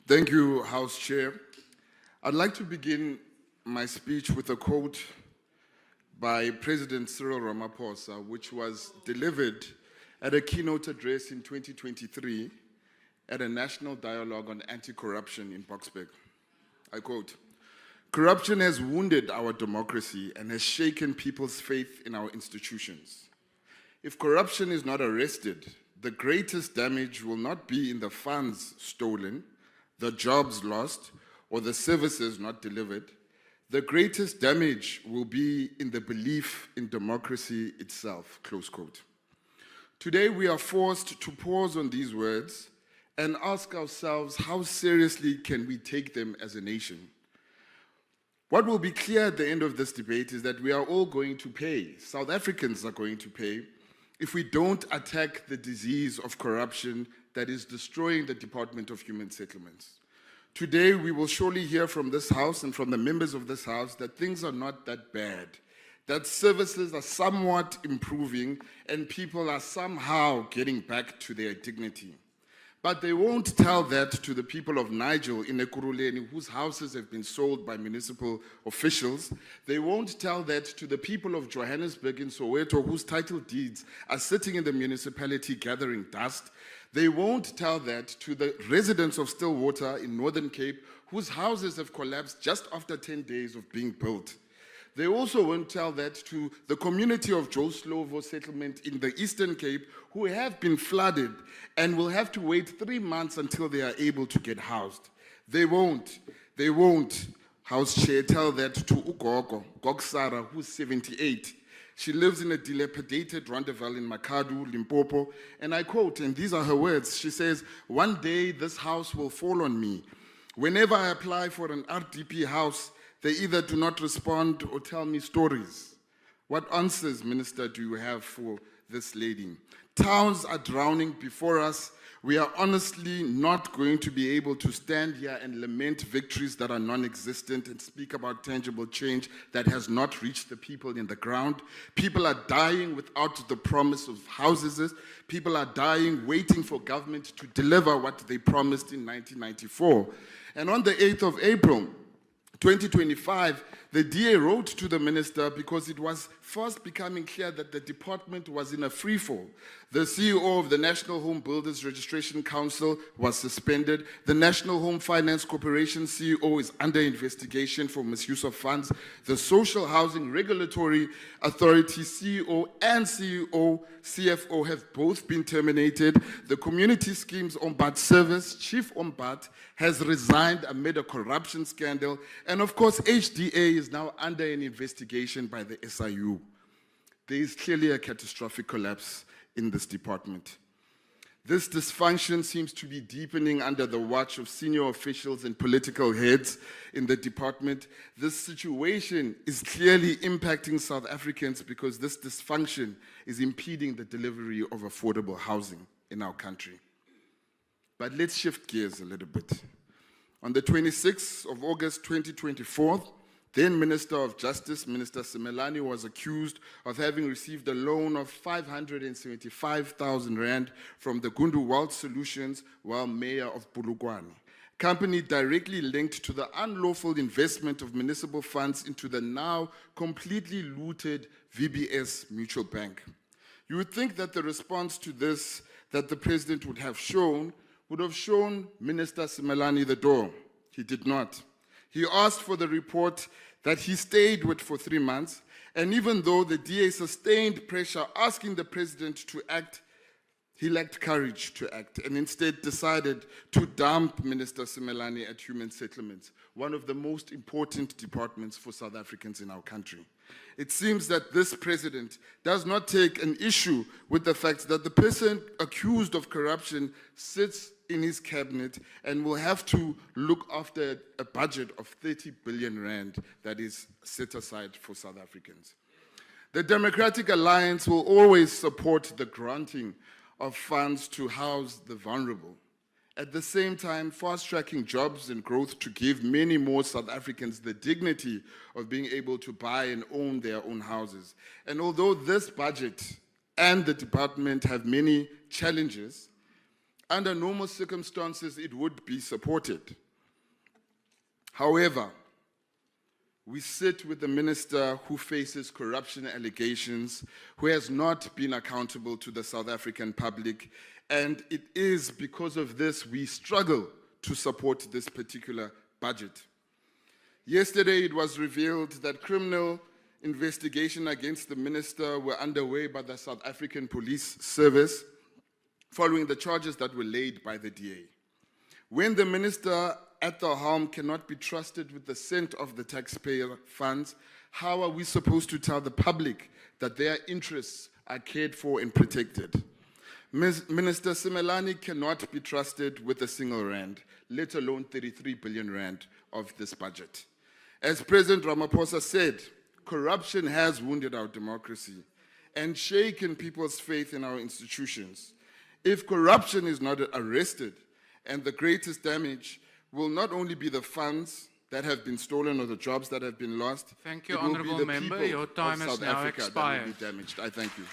Thank you, House Chair. I'd like to begin my speech with a quote by President Cyril Ramaphosa, which was delivered at a keynote address in 2023 at a national dialogue on anti-corruption in Boksburg. I quote, "Corruption has wounded our democracy and has shaken people's faith in our institutions. If corruption is not arrested, the greatest damage will not be in the funds stolen, the jobs lost, or the services not delivered. The greatest damage will be in the belief in democracy itself," close quote. Today, we are forced to pause on these words and ask ourselves, how seriously can we take them as a nation? What will be clear at the end of this debate is that we are all going to pay. South Africans are going to pay if we don't attack the disease of corruption that is destroying the Department of Human Settlements. Today, we will surely hear from this House and from the members of this House that things are not that bad, that services are somewhat improving and people are somehow getting back to their dignity. But they won't tell that to the people of Nigel in Ekurhuleni, whose houses have been sold by municipal officials. They won't tell that to the people of Johannesburg in Soweto, whose title deeds are sitting in the municipality gathering dust. They won't tell that to the residents of Stillwater in Northern Cape, whose houses have collapsed just after 10 days of being built. They also won't tell that to the community of Joe Slovo settlement in the Eastern Cape, who have been flooded and will have to wait 3 months until they are able to get housed. They won't, House Chair, tell that to Ugogo, Gogsara, who's 78. She lives in a dilapidated Rondeville in Makadu, Limpopo, and I quote, and these are her words, she says, "One day this house will fall on me. Whenever I apply for an RDP house, they either do not respond or tell me stories." What answers, Minister, do you have for this lady? Towns are drowning before us. We are honestly not going to be able to stand here and lament victories that are non-existent and speak about tangible change that has not reached the people in the ground. People are dying without the promise of houses. People are dying waiting for government to deliver what they promised in 1994. And on the 8th of April, 2025, the DA wrote to the minister because it was first becoming clear that the department was in a freefall. The CEO of the National Home Builders Registration Council was suspended. The National Home Finance Corporation CEO is under investigation for misuse of funds. The Social Housing Regulatory Authority CEO and CFO have both been terminated. The Community Schemes Ombud Service Chief Ombud has resigned amid a corruption scandal. And of course, HDA is now under an investigation by the SIU. There is clearly a catastrophic collapse in this department. This dysfunction seems to be deepening under the watch of senior officials and political heads in the department. This situation is clearly impacting South Africans because this dysfunction is impeding the delivery of affordable housing in our country. But let's shift gears a little bit. On the 26th of August 2024, then Minister of Justice, Minister Simelane, was accused of having received a loan of 575,000 Rand from the Gundu Wealth Solutions while mayor of Polokwane, company directly linked to the unlawful investment of municipal funds into the now completely looted VBS Mutual Bank. You would think that the response to this that the president would have shown Minister Simelane the door. He did not. He asked for the report that he stayed with for 3 months, and even though the DA sustained pressure asking the president to act, he lacked courage to act and instead decided to dump Minister Simelane at Human Settlements, one of the most important departments for South Africans in our country. It seems that this president does not take an issue with the fact that the person accused of corruption sits in his cabinet and will have to look after a budget of 30 billion Rand that is set aside for South Africans. The Democratic Alliance will always support the granting of funds to house the vulnerable. At the same time, fast-tracking jobs and growth to give many more South Africans the dignity of being able to buy and own their own houses. And although this budget and the department have many challenges, under normal circumstances, it would be supported. However, we sit with a minister who faces corruption allegations, who has not been accountable to the South African public, and it is because of this we struggle to support this particular budget. Yesterday, it was revealed that criminal investigations against the minister were underway by the South African Police Service following the charges that were laid by the DA. When the minister at the helm cannot be trusted with the scent of the taxpayer funds, how are we supposed to tell the public that their interests are cared for and protected? Minister Simelane cannot be trusted with a single rand, let alone 33 billion rand of this budget. As President Ramaphosa said, corruption has wounded our democracy and shaken people's faith in our institutions. If corruption is not arrested, and the greatest damage will not only be the funds that have been stolen or the jobs that have been lost. Thank you, Honourable Member. Your time has now expired. That will be damaged. I thank you.